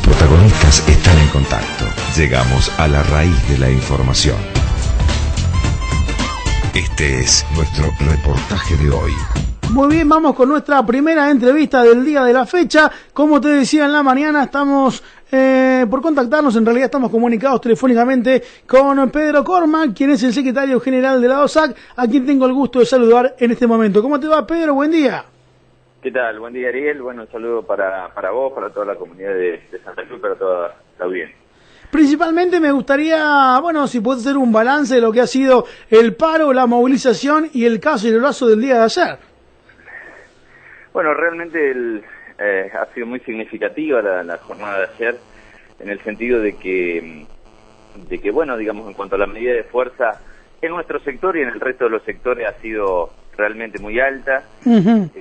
protagonistas están en contacto. Llegamos a la raíz de la información. Este es nuestro reportaje de hoy. Muy bien, vamos con nuestra primera entrevista del día de la fecha. Como te decía en la mañana, estamos por contactarnos, en realidad estamos comunicados telefónicamente con Pedro Corman, quien es el secretario general de la OSAC, a quien tengo el gusto de saludar en este momento. ¿Cómo te va, Pedro? Buen día. ¿Qué tal? Buen día, Ariel. Bueno, un saludo para vos, para toda la comunidad de Santa Cruz, para toda la audiencia. Principalmente me gustaría, bueno, si puedes hacer un balance de lo que ha sido el paro, la movilización y el caso y el brazo del día de ayer. Bueno, realmente ha sido muy significativa la jornada de ayer, en el sentido de que, bueno, digamos, en cuanto a la medida de fuerza, en nuestro sector y en el resto de los sectores ha sido realmente muy alta. Uh-huh.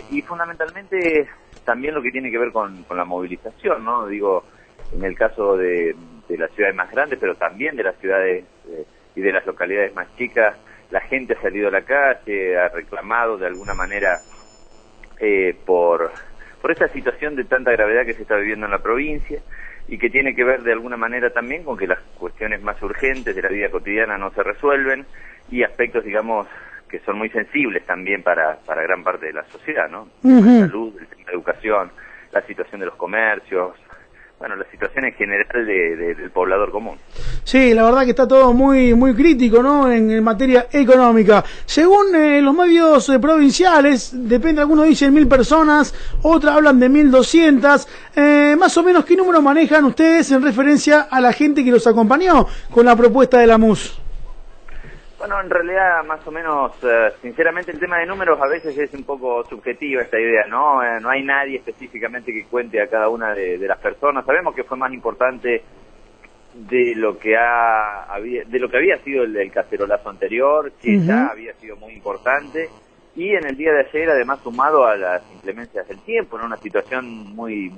Y fundamentalmente también lo que tiene que ver con la movilización, ¿no? Digo, en el caso de las ciudades más grandes, pero también de las ciudades y de las localidades más chicas, la gente ha salido a la calle, ha reclamado de alguna manera por esta situación de tanta gravedad que se está viviendo en la provincia y que tiene que ver de alguna manera también con que las cuestiones más urgentes de la vida cotidiana no se resuelven y aspectos, digamos, que son muy sensibles también para gran parte de la sociedad, ¿no? Uh-huh. La salud, la educación, la situación de los comercios, bueno, la situación en general del poblador común. Sí, la verdad que está todo muy crítico, ¿no? En materia económica. Según los medios provinciales, depende, algunos dicen 1.000 personas, otros hablan de 1.200. Más o menos, ¿qué número manejan ustedes en referencia a la gente que los acompañó con la propuesta de la MUS? Bueno, en realidad, más o menos, sinceramente, el tema de números a veces es un poco subjetiva esta idea, ¿no? No hay nadie específicamente que cuente a cada una de las personas. Sabemos que fue más importante de lo que había sido el cacerolazo anterior, que ya había sido muy importante, y en el día de ayer, además, sumado a las inclemencias del tiempo, ¿no? Una situación muy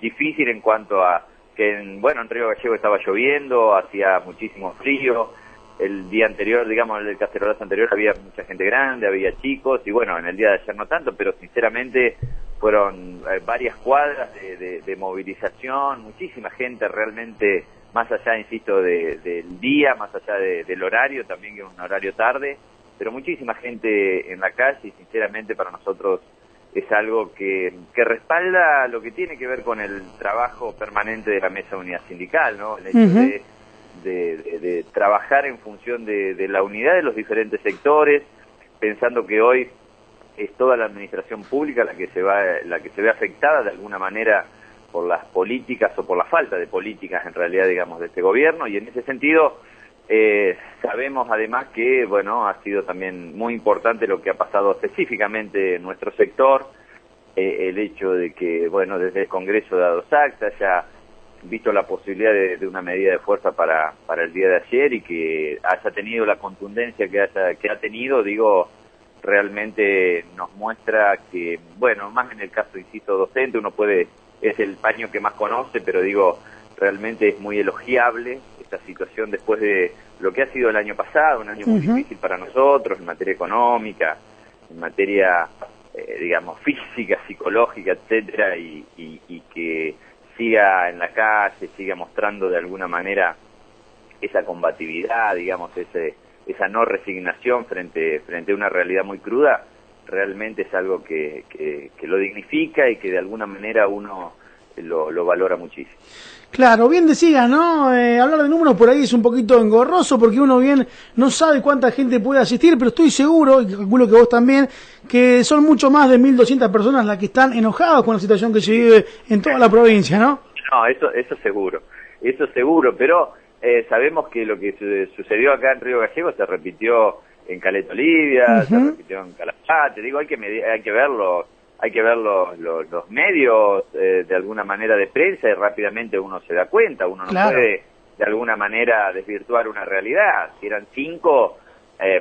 difícil en cuanto a que, en Río Gallego estaba lloviendo, hacía muchísimo frío. El día anterior, digamos, el cacerolazo anterior, había mucha gente grande, había chicos, y bueno, en el día de ayer no tanto, pero sinceramente fueron varias cuadras de movilización, muchísima gente realmente, más allá, insisto, del día, más allá del horario, también que es un horario tarde, pero muchísima gente en la calle, y sinceramente para nosotros es algo que respalda lo que tiene que ver con el trabajo permanente de la Mesa de Unidad Sindical, ¿no? El hecho de trabajar en función de la unidad de los diferentes sectores, pensando que hoy es toda la administración pública la que se ve afectada de alguna manera por las políticas o por la falta de políticas en realidad, digamos, de este gobierno, y en ese sentido sabemos además que, bueno, ha sido también muy importante lo que ha pasado específicamente en nuestro sector, el hecho de que, bueno, desde el Congreso de ADOSAC se haya visto la posibilidad de una medida de fuerza para el día de ayer y que haya tenido la contundencia que ha tenido, digo, realmente nos muestra que, bueno, más en el caso, insisto, docente, es el paño que más conoce, pero digo, realmente es muy elogiable esta situación después de lo que ha sido el año pasado, un año muy difícil para nosotros en materia económica, en materia, digamos, física, psicológica, etcétera, y que siga en la calle, siga mostrando de alguna manera esa combatividad, digamos, esa no resignación frente a una realidad muy cruda, realmente es algo que lo dignifica y que de alguna manera uno lo valora muchísimo. Claro, bien decías, ¿no? Hablar de números por ahí es un poquito engorroso porque uno bien no sabe cuánta gente puede asistir, pero estoy seguro, y calculo que vos también, que son mucho más de 1.200 personas las que están enojadas con la situación que se vive en toda la provincia, ¿no? No, eso seguro, pero sabemos que lo que sucedió acá en Río Gallego se repitió en Caleta Olivia, se repitió en Calafate, digo, hay que verlo. Hay que ver los medios de alguna manera de prensa y rápidamente uno se da cuenta, uno no puede de alguna manera desvirtuar una realidad. Si eran 5,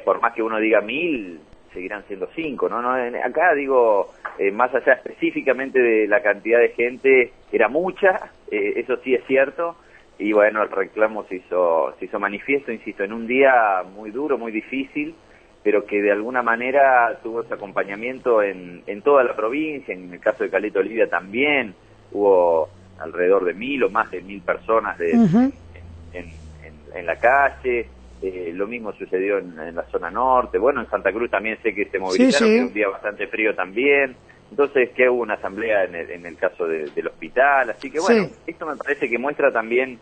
por más que uno diga 1.000, seguirán siendo 5, ¿no? Acá digo, más allá específicamente de la cantidad de gente, era mucha, eso sí es cierto, y bueno, el reclamo se hizo manifiesto, insisto, en un día muy duro, muy difícil, pero que de alguna manera tuvo ese acompañamiento en toda la provincia. En el caso de Caleta Olivia también hubo alrededor de 1.000 o más de 1.000 personas en la calle. Lo mismo sucedió en la zona norte. Bueno, en Santa Cruz también sé que se movilizaron, que un día bastante frío también. Entonces, que hubo una asamblea en el caso del hospital. Así que bueno, esto me parece que muestra también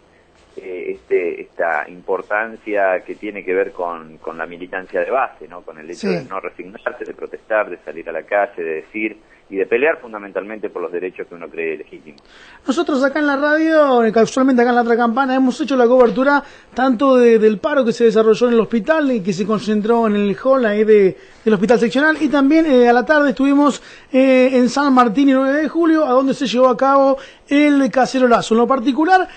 esta importancia que tiene que ver con la militancia de base, ¿no? Con el hecho de no resignarse, de protestar, de salir a la calle, de decir y de pelear fundamentalmente por los derechos que uno cree legítimos. Nosotros acá en la radio, casualmente acá en La Otra Campana, hemos hecho la cobertura tanto del paro que se desarrolló en el hospital y que se concentró en el hall ahí del hospital seccional, y también a la tarde estuvimos en San Martín y 9 de julio, a donde se llevó a cabo el cacerolazo. En lo particular,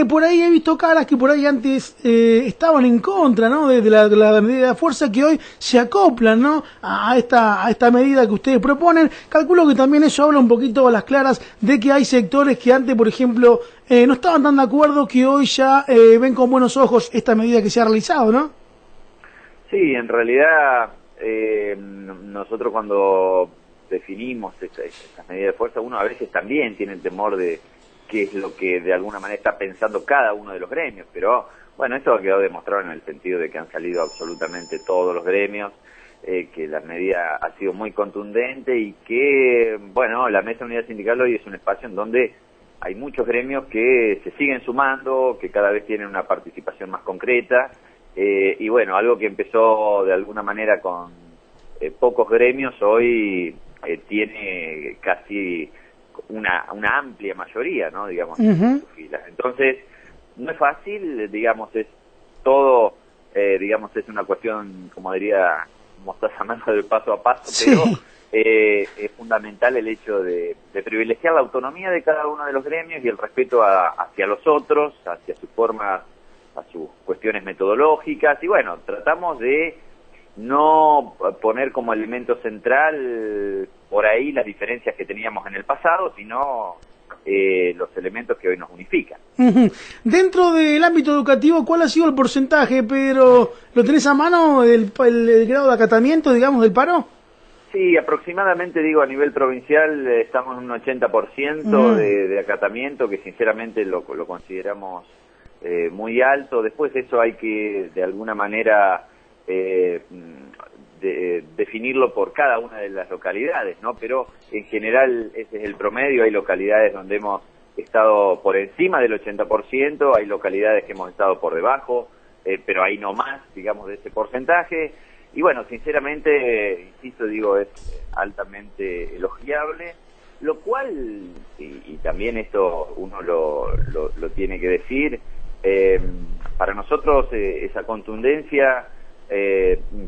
por ahí he visto caras que por ahí antes estaban en contra, ¿no? de la medida de fuerza, que hoy se acoplan, ¿no? a esta medida que ustedes proponen. Calculo que también eso habla un poquito a las claras de que hay sectores que antes, por ejemplo, no estaban tan de acuerdo, que hoy ya ven con buenos ojos esta medida que se ha realizado, ¿no? Sí, en realidad nosotros cuando definimos estas medidas de fuerza, uno a veces también tiene el temor de qué es lo que de alguna manera está pensando cada uno de los gremios, pero bueno, esto ha quedado demostrado en el sentido de que han salido absolutamente todos los gremios, que la medida ha sido muy contundente y que, bueno, la Mesa de Unidad Sindical hoy es un espacio en donde hay muchos gremios que se siguen sumando, que cada vez tienen una participación más concreta, y bueno, algo que empezó de alguna manera con pocos gremios, hoy tiene casi una amplia mayoría, ¿no? Digamos, en sus filas. Entonces, no es fácil, digamos, es todo, digamos, es una cuestión, como diría Mostaza Manso, del paso a paso, pero es fundamental el hecho de privilegiar la autonomía de cada uno de los gremios y el respeto hacia los otros, hacia sus formas, a sus cuestiones metodológicas, y bueno, tratamos de no poner como elemento central por ahí las diferencias que teníamos en el pasado, sino los elementos que hoy nos unifican. Dentro del ámbito educativo, ¿cuál ha sido el porcentaje, Pedro? ¿Lo tenés a mano, el grado de acatamiento, digamos, del paro? Sí, aproximadamente, digo, a nivel provincial estamos en un 80% de acatamiento, que sinceramente lo consideramos muy alto. Después eso hay que, de alguna manera, definirlo por cada una de las localidades, ¿no? Pero en general ese es el promedio. Hay localidades donde hemos estado por encima del 80%, hay localidades que hemos estado por debajo, pero ahí no más, digamos, de ese porcentaje. Y bueno, sinceramente, insisto, digo, es altamente elogiable, lo cual, y también esto uno lo tiene que decir, para nosotros esa contundencia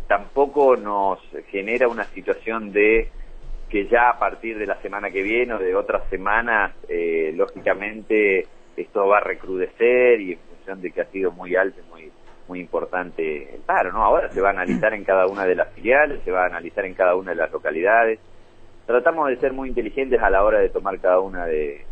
tampoco nos genera una situación de que ya a partir de la semana que viene o de otras semanas, lógicamente esto va a recrudecer, y en función de que ha sido muy alto, muy importante el paro, ¿no? Ahora se va a analizar en cada una de las filiales, se va a analizar en cada una de las localidades. Tratamos de ser muy inteligentes a la hora de tomar cada una de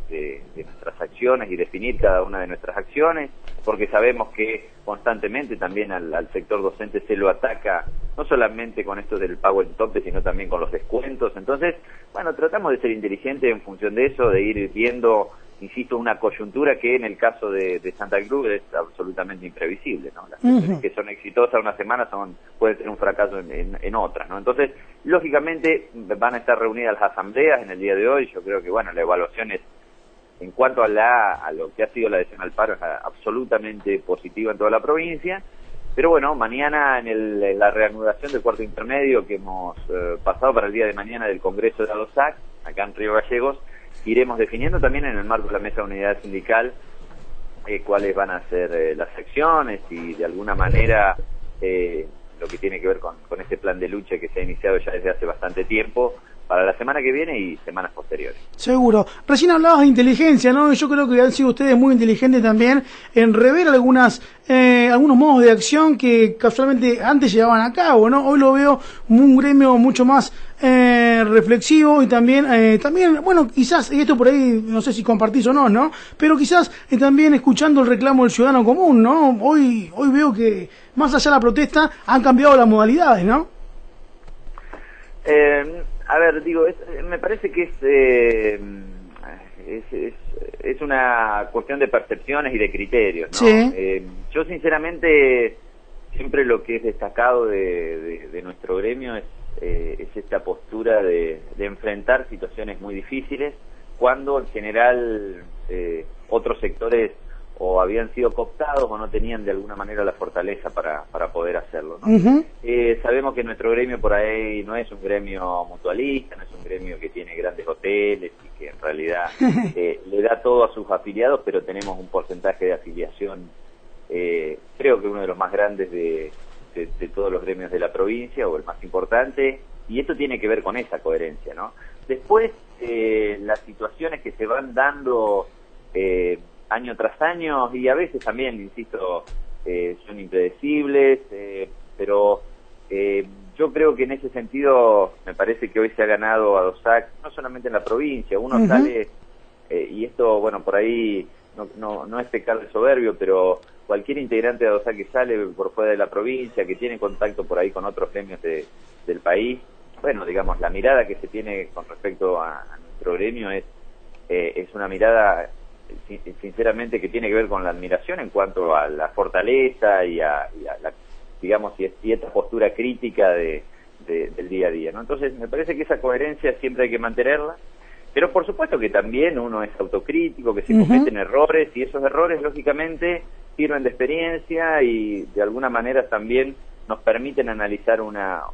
nuestras acciones y definir cada una de nuestras acciones, porque sabemos que constantemente también al sector docente se lo ataca, no solamente con esto del pago en tope, sino también con los descuentos. Entonces, bueno, tratamos de ser inteligentes en función de eso, de ir viendo, insisto, una coyuntura que en el caso de Santa Cruz es absolutamente imprevisible, ¿no? Las cuestiones que son exitosas una semana pueden ser un fracaso en otras, ¿no? Entonces, lógicamente, van a estar reunidas las asambleas en el día de hoy. Yo creo que, bueno, la evaluación es, en cuanto a lo que ha sido la adhesión al paro, es absolutamente positiva en toda la provincia. Pero bueno, mañana en la reanudación del cuarto intermedio que hemos pasado para el día de mañana del Congreso de ADOSAC, acá en Río Gallegos, iremos definiendo también en el marco de la Mesa de Unidad Sindical cuáles van a ser las acciones y de alguna manera lo que tiene que ver con este plan de lucha que se ha iniciado ya desde hace bastante tiempo para la semana que viene y semanas posteriores. Seguro. Recién hablabas de inteligencia, ¿no? Yo creo que han sido ustedes muy inteligentes también en rever algunos modos de acción que casualmente antes llevaban a cabo, ¿no? Hoy lo veo un gremio mucho más reflexivo y también, bueno, quizás, y esto por ahí, no sé si compartís o no, ¿no? Pero quizás también escuchando el reclamo del ciudadano común, ¿no? Hoy veo que, más allá de la protesta, han cambiado las modalidades, ¿no? A ver, digo, me parece que es una cuestión de percepciones y de criterios, ¿no? Sí. Yo sinceramente siempre lo que es destacado de nuestro gremio es esta postura de enfrentar situaciones muy difíciles cuando en general otros sectores o habían sido cooptados o no tenían de alguna manera la fortaleza para poder hacerlo, ¿no? Sabemos que nuestro gremio por ahí no es un gremio mutualista, no es un gremio que tiene grandes hoteles y que en realidad le da todo a sus afiliados, pero tenemos un porcentaje de afiliación, creo que uno de los más grandes de todos los gremios de la provincia, o el más importante, y esto tiene que ver con esa coherencia, ¿no? Después, las situaciones que se van dando año tras año, y a veces también, insisto, son impredecibles, pero yo creo que en ese sentido me parece que hoy se ha ganado a DOSAC, no solamente en la provincia, uno sale, y esto, bueno, por ahí no es pecar de soberbio, pero cualquier integrante de DOSAC que sale por fuera de la provincia, que tiene contacto por ahí con otros gremios del país, bueno, digamos, la mirada que se tiene con respecto a nuestro gremio es una mirada sinceramente que tiene que ver con la admiración en cuanto a la fortaleza y a la, digamos, y esta postura crítica del día a día, ¿no? Entonces me parece que esa coherencia siempre hay que mantenerla, pero por supuesto que también uno es autocrítico, que se cometen errores, y esos errores lógicamente sirven de experiencia y de alguna manera también nos permiten analizar una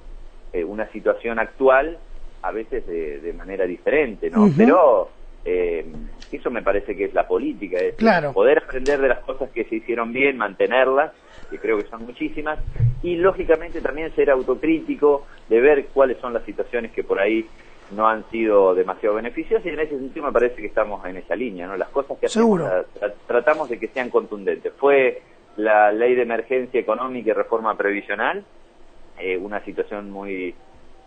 situación actual, a veces de manera diferente, ¿no? Pero eso me parece que es la política, es poder aprender de las cosas que se hicieron bien, mantenerlas, que creo que son muchísimas, y lógicamente también ser autocrítico de ver cuáles son las situaciones que por ahí no han sido demasiado beneficiosas, y en ese sentido me parece que estamos en esa línea, ¿no? Las cosas que hacemos tratamos de que sean contundentes. Fue la ley de emergencia económica y reforma previsional, una situación muy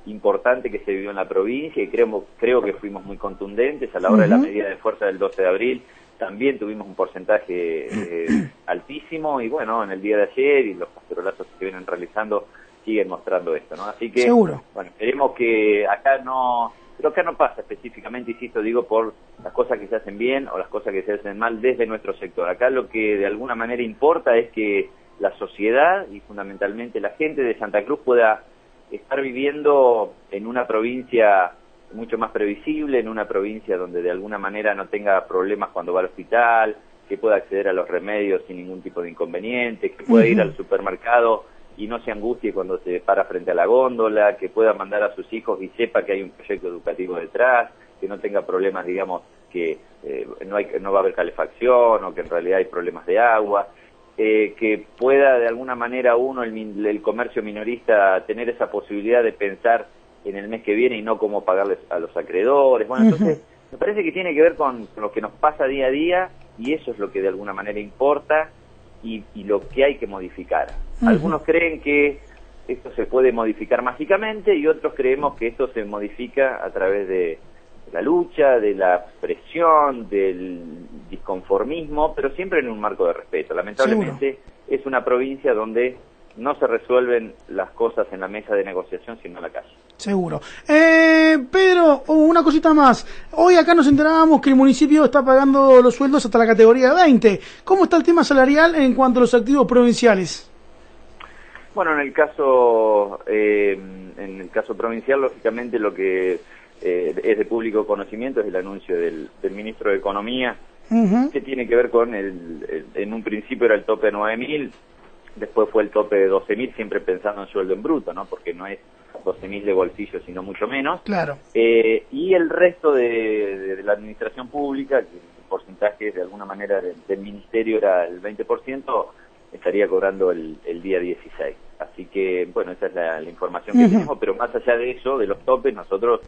importante que se vivió en la provincia, y creo que fuimos muy contundentes a la hora de la medida de fuerza del 12 de abril. También tuvimos un porcentaje altísimo, y bueno, en el día de ayer y los pastorolazos que se vienen realizando siguen mostrando esto, ¿no? Así que, bueno, esperemos que acá no pasa específicamente, insisto, digo, por las cosas que se hacen bien o las cosas que se hacen mal desde nuestro sector. Acá lo que de alguna manera importa es que la sociedad y fundamentalmente la gente de Santa Cruz pueda estar viviendo en una provincia mucho más previsible, en una provincia donde de alguna manera no tenga problemas cuando va al hospital, que pueda acceder a los remedios sin ningún tipo de inconveniente, que pueda ir al supermercado y no se angustie cuando se para frente a la góndola, que pueda mandar a sus hijos y sepa que hay un proyecto educativo detrás, que no tenga problemas, digamos, que no va a haber calefacción o que en realidad hay problemas de agua. Que pueda de alguna manera el comercio minorista tener esa posibilidad de pensar en el mes que viene y no cómo pagarles a los acreedores. Bueno, entonces me parece que tiene que ver con lo que nos pasa día a día, y eso es lo que de alguna manera importa y lo que hay que modificar. Algunos creen que esto se puede modificar mágicamente, y otros creemos que esto se modifica a través de la lucha, de la presión, del disconformismo, pero siempre en un marco de respeto. Lamentablemente es una provincia donde no se resuelven las cosas en la mesa de negociación, sino en la calle. Seguro. Pedro, una cosita más. Hoy acá nos enterábamos que el municipio está pagando los sueldos hasta la categoría 20. ¿Cómo está el tema salarial en cuanto a los activos provinciales? Bueno, en el caso provincial, lógicamente lo que es de público conocimiento es el anuncio del ministro de Economía, que tiene que ver con en un principio era el tope de 9.000, después fue el tope de 12.000, siempre pensando en sueldo en bruto, ¿no? Porque no es 12.000 de bolsillo, sino mucho menos. Claro. Y el resto de la administración pública, que el porcentaje de alguna manera del ministerio era el 20%, estaría cobrando el día 16. Así que, bueno, esa es la información que tenemos, pero más allá de eso, de los topes, nosotros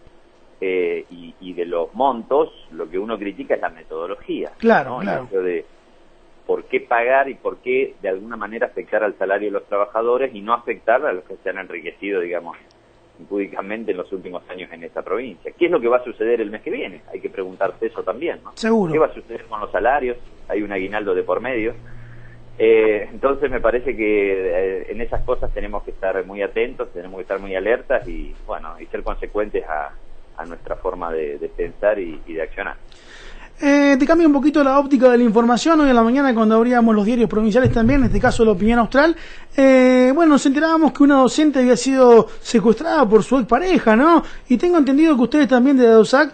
y de los montos, lo que uno critica es la metodología. Claro, ¿no? Claro. El hecho de por qué pagar y por qué de alguna manera afectar al salario de los trabajadores y no afectar a los que se han enriquecido, digamos, impúdicamente en los últimos años en esta provincia. ¿Qué es lo que va a suceder el mes que viene? Hay que preguntarse eso también, ¿no? Seguro. ¿Qué va a suceder con los salarios? Hay un aguinaldo de por medio. Entonces me parece que en esas cosas tenemos que estar muy atentos, tenemos que estar muy alertas y, bueno, y ser consecuentes a nuestra forma de pensar y de accionar. Te cambia un poquito la óptica de la información. Hoy en la mañana, cuando abríamos los diarios provinciales también, en este caso La Opinión Austral, nos enterábamos que una docente había sido secuestrada por su expareja, ¿no? Y tengo entendido que ustedes también de DOSAC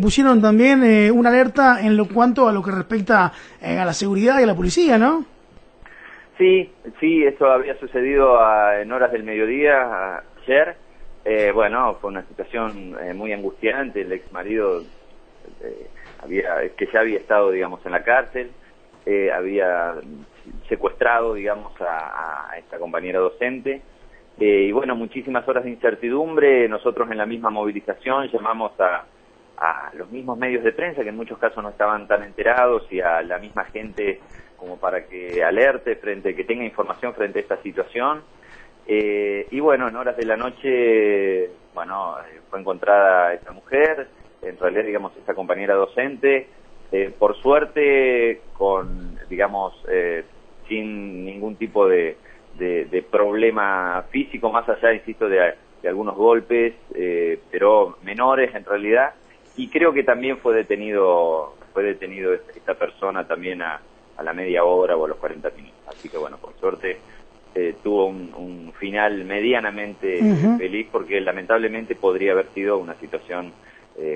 pusieron también una alerta en cuanto a lo que respecta a la seguridad y a la policía, ¿no? Sí, eso había sucedido en horas del mediodía ayer. Fue una situación muy angustiante. El ex marido que ya había estado, digamos, en la cárcel, había secuestrado, digamos, a esta compañera docente. Muchísimas horas de incertidumbre. Nosotros en la misma movilización llamamos a los mismos medios de prensa, que en muchos casos no estaban tan enterados, y a la misma gente como para que alerte que tenga información frente a esta situación. En horas de la noche, fue encontrada esta mujer, en realidad, digamos, esta compañera docente, por suerte, sin ningún tipo de problema físico, más allá, insisto, de algunos golpes, pero menores en realidad, y creo que también fue detenido esta persona también a la media hora o a los 40 minutos. Así que por suerte tuvo un final medianamente feliz, porque lamentablemente podría haber sido una situación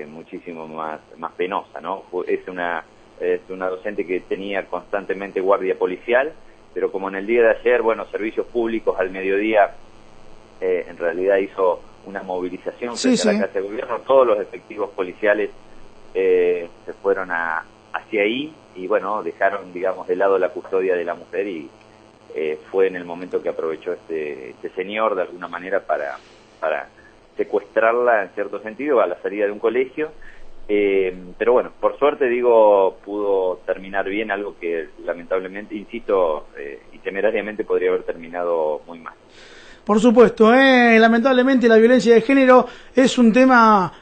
muchísimo más penosa, ¿no? Es una docente que tenía constantemente guardia policial, pero como en el día de ayer, servicios públicos al mediodía en realidad hizo una movilización frente a la Casa de Gobierno. Todos los efectivos policiales se fueron hacia ahí y dejaron, digamos, de lado la custodia de la mujer, y fue en el momento que aprovechó este señor de alguna manera para secuestrarla, en cierto sentido, a la salida de un colegio. Pero por suerte, pudo terminar bien, algo que lamentablemente, insisto, y temerariamente podría haber terminado muy mal. Por supuesto, lamentablemente la violencia de género es un tema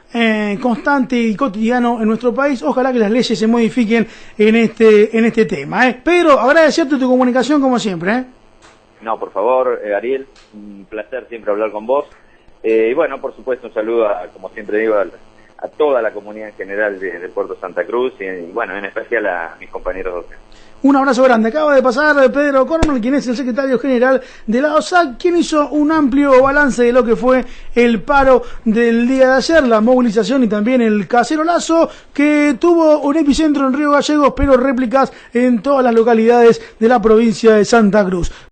constante y cotidiano en nuestro país. Ojalá que las leyes se modifiquen en este tema. Pedro, agradecerte tu comunicación como siempre. No, por favor, Ariel, un placer siempre hablar con vos. Por supuesto, un saludo, como siempre digo, a toda la comunidad en general de Puerto Santa Cruz y, en especial a mis compañeros docentes. Un abrazo grande. Acaba de pasar Pedro Cornell, quien es el secretario general de la OSAC, quien hizo un amplio balance de lo que fue el paro del día de ayer, la movilización y también el cacerolazo, que tuvo un epicentro en Río Gallegos, pero réplicas en todas las localidades de la provincia de Santa Cruz.